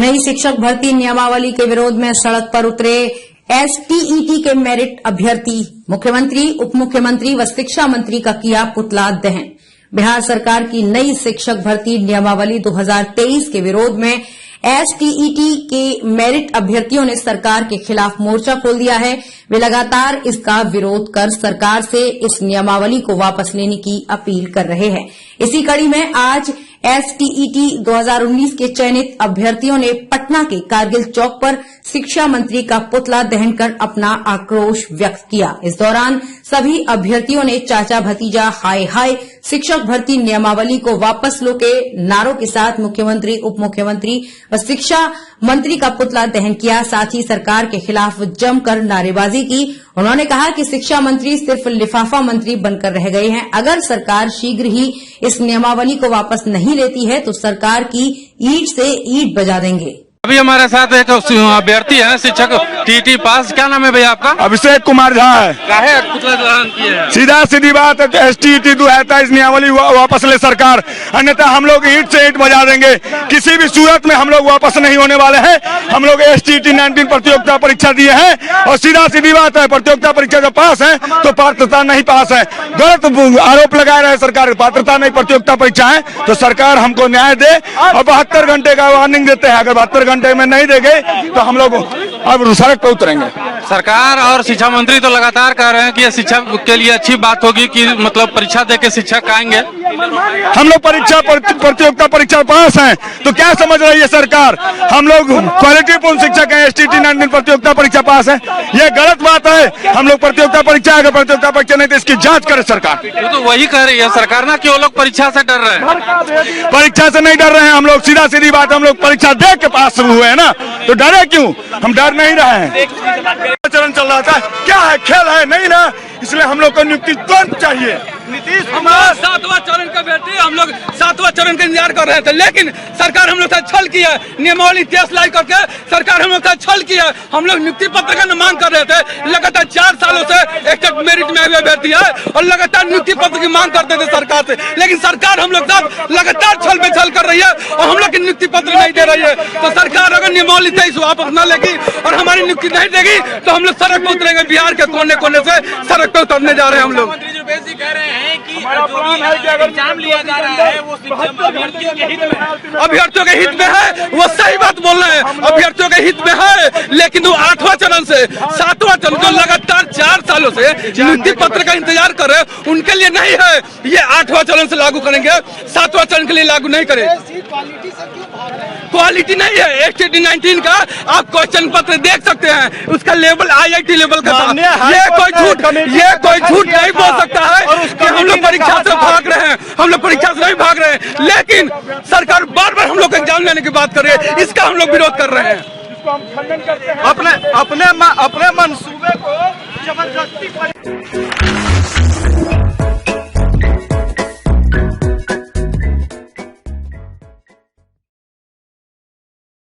नई शिक्षक भर्ती नियमावली के विरोध में सड़क पर उतरे एसटीईटी के मेरिट अभ्यर्थी। मुख्यमंत्री, उप मुख्यमंत्री व शिक्षा मंत्री का किया पुतला दहन। बिहार सरकार की नई शिक्षक भर्ती नियमावली 2023 के विरोध में एसटीईटी के मेरिट अभ्यर्थियों ने सरकार के खिलाफ मोर्चा खोल दिया है। वे लगातार इसका विरोध कर सरकार से इस नियमावली को वापस लेने की अपील कर रहे हैं। इसी कड़ी में आज एसटीईटी 2019 के चयनित अभ्यर्थियों ने पटना के कारगिल चौक पर शिक्षा मंत्री का पुतला दहन कर अपना आक्रोश व्यक्त किया। इस दौरान सभी अभ्यर्थियों ने चाचा भतीजा हाय हाय शिक्षक भर्ती नियमावली को वापस लो के नारों के साथ मुख्यमंत्री, उप मुख्यमंत्री व शिक्षा मंत्री का पुतला दहन किया। साथ ही सरकार के खिलाफ जमकर नारेबाजी की। उन्होंने कहा कि शिक्षा मंत्री सिर्फ लिफाफा मंत्री बनकर रह गए हैं। अगर सरकार शीघ्र ही इस नियमावली को वापस नहीं लेती है तो सरकार की ईंट से ईंट बजा देंगे। अभी हमारे साथ एक अभ्यर्थी है शिक्षक टीटी पास। क्या नाम है भैया आपका? अभिषेक कुमार झा है। काहे पुतला दहन किया है? सीधा सीधी बात है, एसटीईटी 2023 नियमावली वापस ले सरकार, अन्यथा हम लोग ईंट से ईंट बजा देंगे। किसी भी सूरत में हम लोग वापस नहीं होने वाले हैं। हम लोग एसटीईटी 19 प्रतियोगिता परीक्षा दिए हैं और सीधा सीधी बात है, प्रतियोगिता परीक्षा जब पास है तो पात्रता नहीं पास है। गलत आरोप लगा रहे हैं सरकार, पात्रता नहीं प्रतियोगिता परीक्षा है। तो सरकार हमको न्याय दे और 72 घंटे का वार्निंग देते हैं। अगर 72 घंटे में नहीं देंगे तो हम लोग अब सड़क पर उतरेंगे। सरकार और शिक्षा मंत्री तो लगातार कह रहे हैं कि ये शिक्षा के लिए अच्छी बात होगी कि मतलब परीक्षा देके शिक्षक आएंगे। हम लोग प्रतियोगिता परीक्षा पास हैं तो क्या समझ रही है सरकार? हम लोग क्वालिटीपूर्ण शिक्षक हैं, एसटीईटी 19 प्रतियोगिता परीक्षा पास है। ये गलत बात है। हम लोग प्रतियोगिता परीक्षा, अगर प्रतियोगिता परीक्षा नहीं तो इसकी जांच करे सरकार। तो वही कह रही है सरकार ना कि वो लोग परीक्षा से डर रहे हैं। परीक्षा से नहीं डर रहे हैं हम लोग, सीधा सीधी बात, हम लोग परीक्षा दे के पास हुए हैं ना, तो डरे क्यों? हम डर नहीं रहे हैं। चरण चल रहा था, क्या है, खेल है नहीं ना, इसलिए हम लोग को नियुक्ति तुरंत चाहिए। नीतीश कुमार 7वां चरण का बैठे, हम लोग 7वां चरण का इंतजार कर रहे थे, लेकिन सरकार हम लोग साथ छल किया। नियमावली 23 लाई करके सरकार हम लोग साथ छल किया। हम लोग नियुक्ति पत्र का मांग कर रहे थे, लगातार 4 सालों से एक मेरिट में अभ्यर्थी है और लगातार नियुक्ति पत्र की मांग करते थे सरकार से, लेकिन सरकार हम लोग साथ लगातार छल पे छल कर रही है और हम लोग की नियुक्ति पत्र नहीं दे रही है। तो सरकार अगर नियमावली 23 वापस न लेगी और हमारी नियुक्ति नहीं देगी तो हम लोग सड़क पर उतरेंगे। बिहार के कोने कोने से सड़क पे उतरने जा रहे हैं हम लोग। कह रहे हैं कि एग्जाम लिया जा रहा है वो अभ्यर्थियों के हित में है। अभ्यर्थियों के हित में है, वो सही बात बोल रहे हैं, अभ्यर्थियों के हित में है, लेकिन वो 8वां चरण से 7वां चरण जो लगातार 4 सालों से नियुक्ति पत्र का इंतजार कर रहे हैं उनके लिए नहीं है। ये 8वां चरण से लागू करेंगे, 7वां चरण के लिए लागू नहीं करें। क्वालिटी नहीं है एसटीईटी 19 का। आप क्वेश्चन पत्र देख सकते हैं, उसका लेवल IIT लेवल का था। ये कोई झूठ नहीं बोल सकता है कि हम लोग परीक्षा से भाग रहे हैं। हम लोग परीक्षा से नहीं भाग रहे हैं, लेकिन सरकार बार बार हम लोग एग्जाम लेने की बात कर रही है, इसका हम लोग विरोध कर रहे हैं। अपने मंसूबे को जबरदस्ती